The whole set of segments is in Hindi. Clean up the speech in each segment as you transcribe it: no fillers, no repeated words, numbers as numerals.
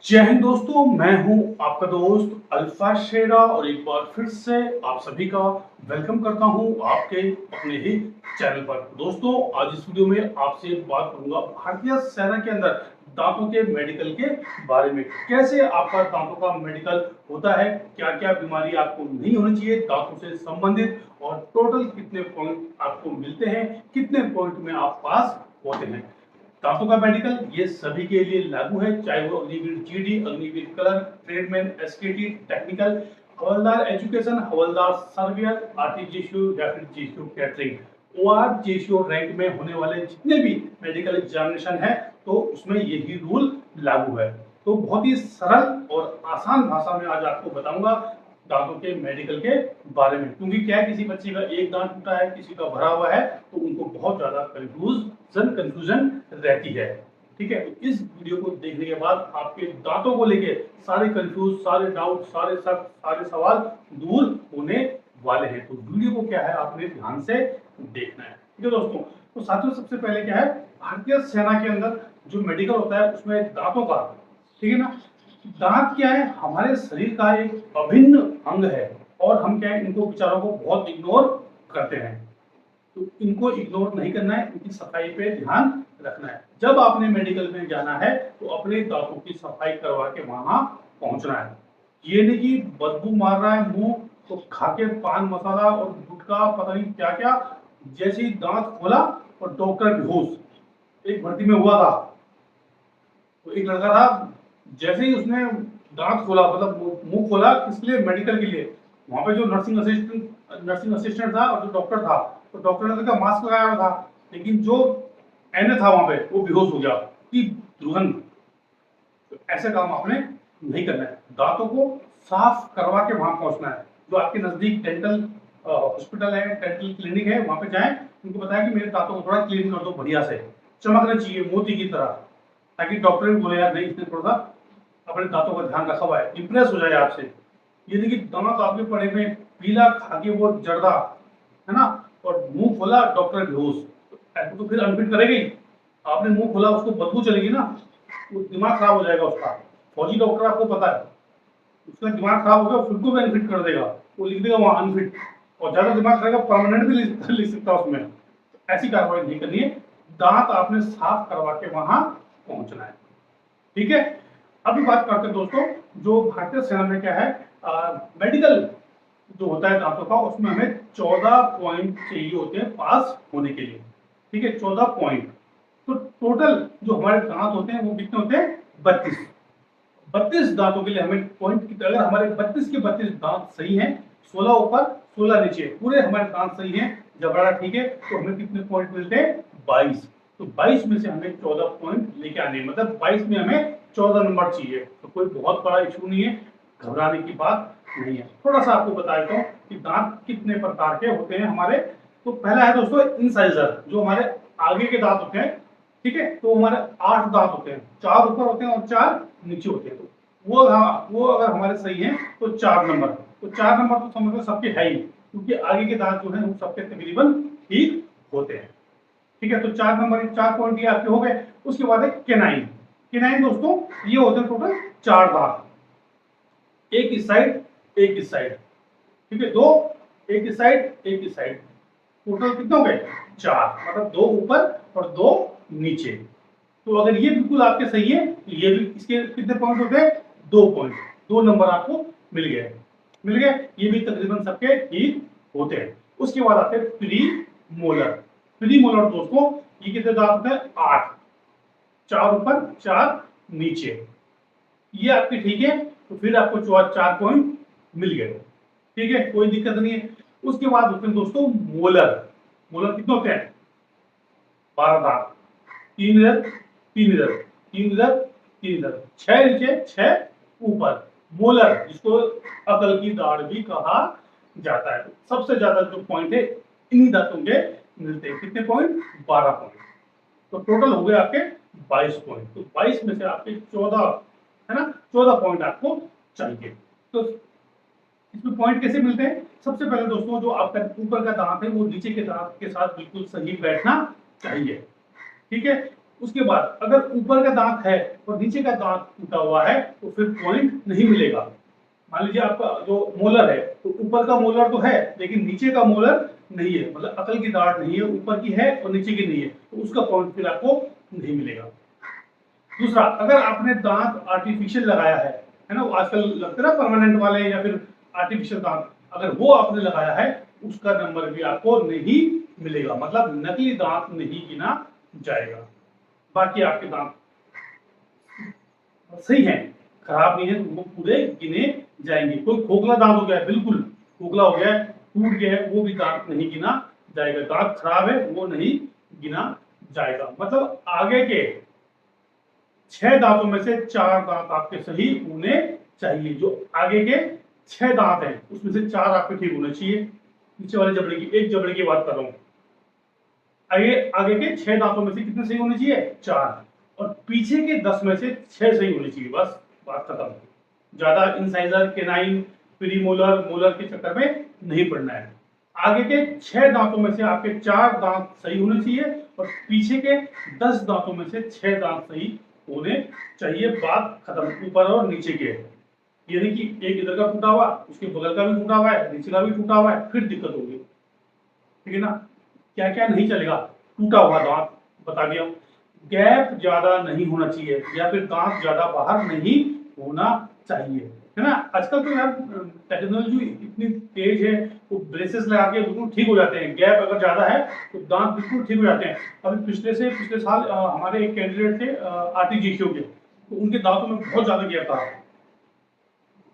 जय हिंद दोस्तों, मैं हूं आपका दोस्त अल्फा शेरा और एक बार फिर से आप सभी का वेलकम करता हूं आपके अपने ही चैनल पर। दोस्तों, आज इस वीडियो में आपसे बात करूंगा भारतीय सेना के अंदर दांतों के मेडिकल के बारे में। कैसे आपका दांतों का मेडिकल होता है, क्या क्या बीमारी आपको नहीं होनी चाहिए दांतों से संबंधित, और टोटल कितने पॉइंट आपको मिलते हैं, कितने पॉइंट में आप पास होते हैं। दांतों का मेडिकल ये सभी के लिए लागू है, चाहे वो Agniveer GD, Agniveer clerk, tradesman, SKT, technical, हवलदार एजुकेशन, हवलदार सर्वियर, आरटीजीएसयू या फिर GSU catering. OR GSU rank में होने वाले जितने भी मेडिकल एग्जामिनेशन है तो उसमें यही रूल लागू है। तो बहुत ही सरल और आसान भाषा में आज आपको बताऊंगा दांतों के मेडिकल के बारे में, क्योंकि क्या है, किसी बच्चे का एक दांत टूटा है, किसी का भरा हुआ है, तो उनको बहुत ज्यादा कंफ्यूजन रहती है। ठीक है, तो इस वीडियो को देखने के बाद आपके दांतों को लेके सारे कंफ्यूज, सारे डाउट, सारे शक, सारे सवाल दूर होने वाले हैं। तो वीडियो को क्या है, आपने ध्यान से देखना है। ठीक है दोस्तों, तो साथियों सबसे पहले क्या है, भारतीय सेना के अंदर जो मेडिकल होता है उसमें दांतों का, ठीक है ना, दांत क्या है, हमारे शरीर का एक अभिन्न अंग है और हम क्या है, इनको विचारों को बहुत इग्नोर करते हैं। तो इनको इग्नोर नहीं करना है, इनकी सफाई पे ध्यान रखना है। जब आपने मेडिकल में जाना है तो अपने दांतों की सफाई करवा के वहां पहुंचना है। ये नहीं कि बदबू मार रहा है मुंह तो खा के पान मसाला और गुटखा पता नहीं क्या क्या, जैसे ही दांत खोला और डॉक्टर बेहोश। एक भर्ती में हुआ था, तो एक लड़का था, जैसे ही उसने दांत खोला, मतलब मुंह खोला, किसके लिए, मेडिकल के लिए, वहां पे जो नर्सिंग असिस्टेंट था और जो डॉक्टर था, तो डॉक्टर ने तो मास्क लगाया हुआ था, लेकिन जो एन था वहां पे वो बेहोश हो गया कि दुर्गंध। तो ऐसे काम आपने नहीं करना है, दांतों को साफ करवा के वहां पहुंचना है। जो आपके नजदीक डेंटल हॉस्पिटल है, डेंटल क्लिनिक है, वहां पे जाएं, उनको बताया कि मेरे दांतों को थोड़ा क्लीन कर दो, बढ़िया से चमकना चाहिए मोती की तरह, ताकि डॉक्टर भी बोले यार नहीं, इसने थोड़ा सा अपने दांतों का ध्यान रखा हुआ है, इंप्रेस हो जाए आपसे। ये देखिए, दांत आपके पड़े में पीला खा के वो जर्दा, है ना, और मुंह खोला डॉक्टर बेहोश, तो ऐसे तो फिर अनफिट करेगी। आपने मुंह खोला, उसको बदबू चलेगी ना, वो दिमाग खराब हो जाएगा उसका। फौजी डॉक्टर आपको पता है, उसका दिमाग खराब हो गया, फिर को भी अनफिट कर देगा, वो लिख देगा वहां अनफिट, और ज्यादा दिमाग रहेगा परमानेंट भी लिख सकता है उसमें। ऐसी कार्रवाई नहीं करनी है, दांत आपने साफ करवा के वहां पहुंचना है। ठीक है, अभी बात करते हैं दोस्तों, जो भारतीय सेना में क्या है, मेडिकल जो होता है दांतों का, उसमें हमें 14 पॉइंट चाहिए होते हैं पास होने के लिए। ठीक है, 14 पॉइंट। तो टोटल जो हमारे दांत होते हैं वो कितने होते हैं, 32। 32 दांतों के लिए हमें पॉइंट कितने, अगर हमारे 32 के 32 दांत सही हैं, 16 ऊपर 16 नीचे, पूरे हमारे दांत सही हैं, जबड़ा ठीक है, तो हमें कितने पॉइंट मिलते हैं, 22। तो 22 में से हमें 14 पॉइंट लेके आने, मतलब 22 में हमें 14 नंबर चाहिए। तो कोई बहुत बड़ा इशू नहीं है, घबराने की बात नहीं है। थोड़ा सा आपको बता देता हूँ कि दांत कितने प्रकार के होते हैं हमारे। तो पहला है दोस्तों इंसाइजर, जो हमारे आगे के दांत होते हैं। ठीक है, तो हमारे 8 दांत होते हैं, 4 ऊपर होते हैं और 4 नीचे होते हैं। तो वो अगर हमारे सही हैं तो 4 नंबर, तो 4 नंबर तो समझ लो सबके है ही, क्योंकि आगे के दांत जो है वो सबके तकरीबन ठीक होते हैं। ठीक है, तो 4 नंबर, 4 पॉइंट ये आपके हो गए। उसके बाद है केनाइन। केनाइन दोस्तों ये होते हैं टोटल 4 दांत, एक इस साइड एक इस साइड। ठीक है, दो एक इस साइड एक इस साइड, टोटल कितने हो गए, 4, मतलब 2 ऊपर और 2 नीचे। तो अगर ये बिल्कुल आपके सही है तो ये भी, इसके कितने पॉइंट होते हैं, 2 पॉइंट, 2 नंबर आपको मिल गए, मिल गए। ये भी तकरीबन सबके ठीक होते हैं। उसके बाद आते हैं प्री मोलर। प्री मोलर दोस्तों ये कितने दांत होते हैं, 8, 4 ऊपर 4 नीचे। ये आपके ठीक है, तो फिर आपको 4 पॉइंट मिल गए। ठीक है, कोई दिक्कत नहीं है। उसके बाद होते हैं दोस्तों मोलर। मोलर कितने होते हैं, 12 दांत, 3 इधर 3 इधर 3 इधर 3 इधर, 6 नीचे 6 ऊपर। मोलर जिसको अकल की दाढ़ भी कहा जाता है। सबसे ज्यादा जो पॉइंट है इन्हीं दांतों के मिलते हैं, कितने पॉइंट, 12 पॉइंट। तो टोटल हो गए आपके 22 पॉइंट। तो 22 में से आपके 14, है ना, 14 पॉइंट आपको चाहिए। तो इसमें पॉइंट कैसे मिलते हैं, सबसे पहले दोस्तों जो आपका ऊपर का दांत है वो नीचे के दांत के साथ बिल्कुल सही बैठना चाहिए। ठीक है, उसके बाद अगर ऊपर का दांत है और नीचे का दांत टूटा हुआ है तो फिर पॉइंट नहीं मिलेगा। मान लीजिए आपका जो मोलर है तो ऊपर का मोलर तो है लेकिन नीचे का मोलर नहीं है, मतलब अकल की दाढ़ नहीं है, ऊपर की है और नीचे की नहीं है, तो उसका पॉइंट फिर आपको नहीं मिलेगा। दूसरा, अगर आपने दांत आर्टिफिशियल लगाया है ना, आजकल लगते ना परमानेंट वाले या फिर आर्टिफिशियल दांत, अगर वो आपने लगाया है उसका नंबर भी आपको नहीं मिलेगा, मतलब नकली दांत नहीं गिना जाएगा। बाकी आपके दांत सही है, खराब नहीं है तो वो पूरे गिने जाएंगे। कोई खोखला दांत हो गया है, बिल्कुल खोखला हो गया है, टूट गया है, वो भी दांत नहीं गिना जाएगा। दांत खराब है वो नहीं गिना जाएगा। मतलब आगे के 6 दांतों में से 4 दांत आपके सही होने चाहिए। जो आगे के 6 दांत हैं उसमें से 4 आपके ठीक होने चाहिए। नीचे वाले जबड़े की, एक जबड़े की बात कर रहा हूं। आगे आगे के 6 दांतों में से कितने सही होने चाहिए? 4। और पीछे के 10 में से 6 सही होने चाहिए। बस बात खत्म। ज्यादा इंसाइजर, केनाइन, प्रीमोलर, मोलर के चक्कर में नहीं पड़ना है। आगे के 6 दांतों में से आपके 4 दांत सही होने चाहिए और पीछे के 10 दांतों में से 6 दांत सही होने चाहिए। बात खत्म। ऊपर और नीचे के, यानी कि एक इधर का टूटा हुआ, उसके बगल का भी टूटा हुआ है, नीचे का भी टूटा हुआ है, फिर दिक्कत होगी। ठीक है ना? क्या क्या नहीं चलेगा? टूटा हुआ दांत बता दिया, गैप ज्यादा नहीं होना चाहिए या फिर दांत ज्यादा बाहर नहीं होना चाहिए, है ना? आजकल तो यार टेक्नोलॉजी इतनी तेज है, वो ब्रेसेस लगा के बिल्कुल ठीक हो जाते हैं। गैप अगर ज्यादा है तो दांत बिल्कुल ठीक हो जाते हैं। अभी पिछले साल हमारे एक कैंडिडेट थे आरटीजीक्यू के, तो उनके दांतों में बहुत ज्यादा गैप था।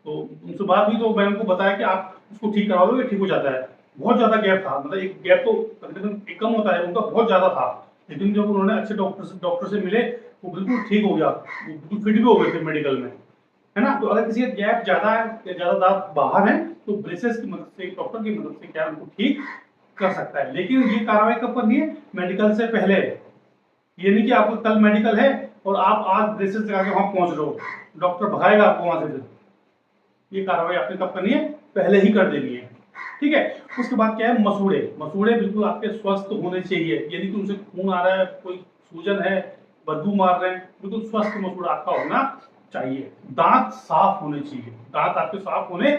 तो उनसे बात हुई तो मैंने उनको बताया कि आप उसको ठीक करा लो, ये ठीक हो जाता है। बहुत ज्यादा गैप था, मतलब एक गैप तो तकरीबन कम होता है, उनका बहुत ज्यादा था। लेकिन जब उन्होंने अच्छे डॉक्टर से मिले वो बिल्कुल ठीक हो गया, वो बिल्कुल फिट भी हो गए थे मेडिकल में, है ना? तो अगर किसी का गैप ज्यादा है या ज्यादा दांत बाहर है तो ब्रेसेस की मदद से, डॉक्टर की मदद से क्या उनको ठीक कर सकता है। लेकिन ये कार्रवाई कब करनी है? मेडिकल से पहले। ये नहीं कि आपको कल मेडिकल है और आप आज ब्रेसेस लगा के वहां पहुंच रहे हो, डॉक्टर भगाएगा आपको वहां से। ये कार्रवाई आपने कब करनी है? पहले ही कर देनी है। ठीक है? उसके बाद क्या है? मसूड़े। मसूड़े बिल्कुल आपके स्वस्थ होने चाहिए, यदि कि उनसे खून आ रहा है, कोई सूजन है, बदबू मार रहे हैं, बिल्कुल स्वस्थ मसूड़ा आपका होना चाहिए। दांत साफ होने चाहिए, दांत आपके साफ होने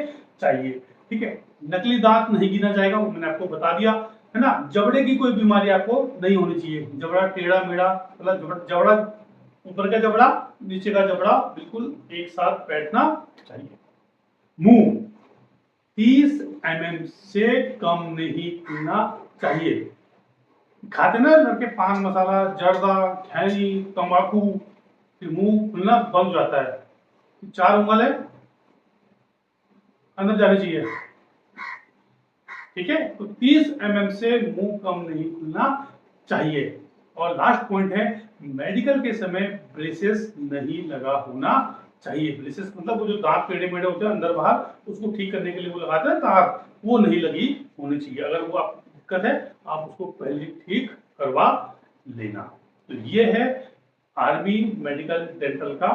चाहिए। ठीक है? नकली दांत नहीं गिना जाएगा, वो मैंने आपको बता दिया, है ना? जबड़े की कोई बीमारी आपको नहीं होनी चाहिए। जबड़ा टेढ़ा मेढ़ा, मतलब जबड़ा, ऊपर का जबड़ा नीचे का जबड़ा बिल्कुल एक साथ बैठना चाहिए। मुंह 30 mm से कम नहीं खुलना चाहिए। खाते ना लड़के पान मसाला, जर्दा, खैनी, तंबाकू, फिर मुंह खुलना बंद हो जाता है। 4 उंगल है अंदर जानी चाहिए। ठीक है? तो 30 mm से मुंह कम नहीं खुलना चाहिए। और लास्ट पॉइंट है, मेडिकल के समय ब्रेसेस नहीं लगा होना चाहिए। ब्रेसेस मतलब वो जो दांत टेढ़े मेढ़े होते हैं अंदर बाहर, उसको ठीक करने के लिए वो लगाते हैं तार, वो नहीं लगी होनी चाहिए। अगर वो आपको दिक्कत है आप उसको पहले ठीक करवा लेना। तो ये है आर्मी मेडिकल डेंटल का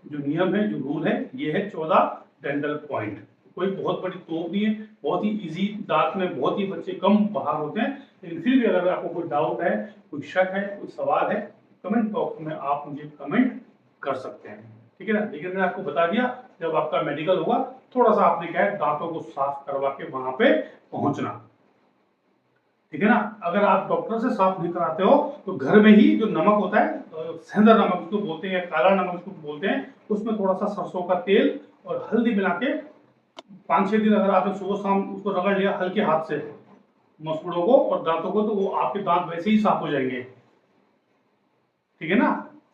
जो नियम है, जो रूल है, ये है 14 डेंटल पॉइंट। कोई बहुत बड़ी तोप नहीं है, बहुत ही इजी। दांत में बहुत ही बच्चे कम बाहर होते हैं, लेकिन फिर भी अगर आपको कोई डाउट है, कोई शक है, कोई सवाल है, कमेंट बॉक्स में आप मुझे कमेंट कर सकते हैं। ठीक है ना? लेकिन मैंने आपको बता दिया, जब आपका मेडिकल होगा थोड़ा सा आपने क्या है, दांतों को साफ करवा के वहां पे पहुंचना। ठीक है ना? अगर आप डॉक्टर से साफ नहीं कराते हो तो घर में ही जो नमक होता है, सेंधा नमक उसको बोलते हैं या काला नमक उसको बोलते हैं, उसमें थोड़ा सा सरसों का तेल और हल्दी मिला के 5-6 दिन अगर आपने सुबह शाम उसको रगड़ लिया हल्के हाथ से मसूड़ों को और दांतों को, तो वो आपके दांत वैसे ही साफ हो जाएंगे। ठीक है ना?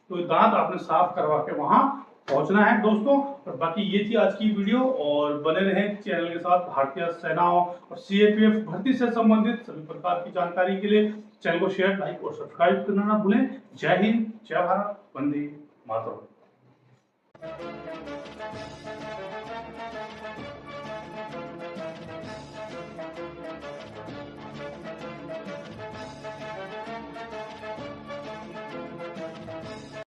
तो दांत आपने साफ करवा के वहां पहुंचना है दोस्तों। और बाकी ये थी आज की वीडियो, और बने रहें चैनल के साथ। भारतीय सेनाओं और सीएपीएफ भर्ती से संबंधित सभी प्रकार की जानकारी के लिए चैनल को शेयर, लाइक और सब्सक्राइब करना ना भूलें। जय हिंद, जय भारत, वंदे मातरम।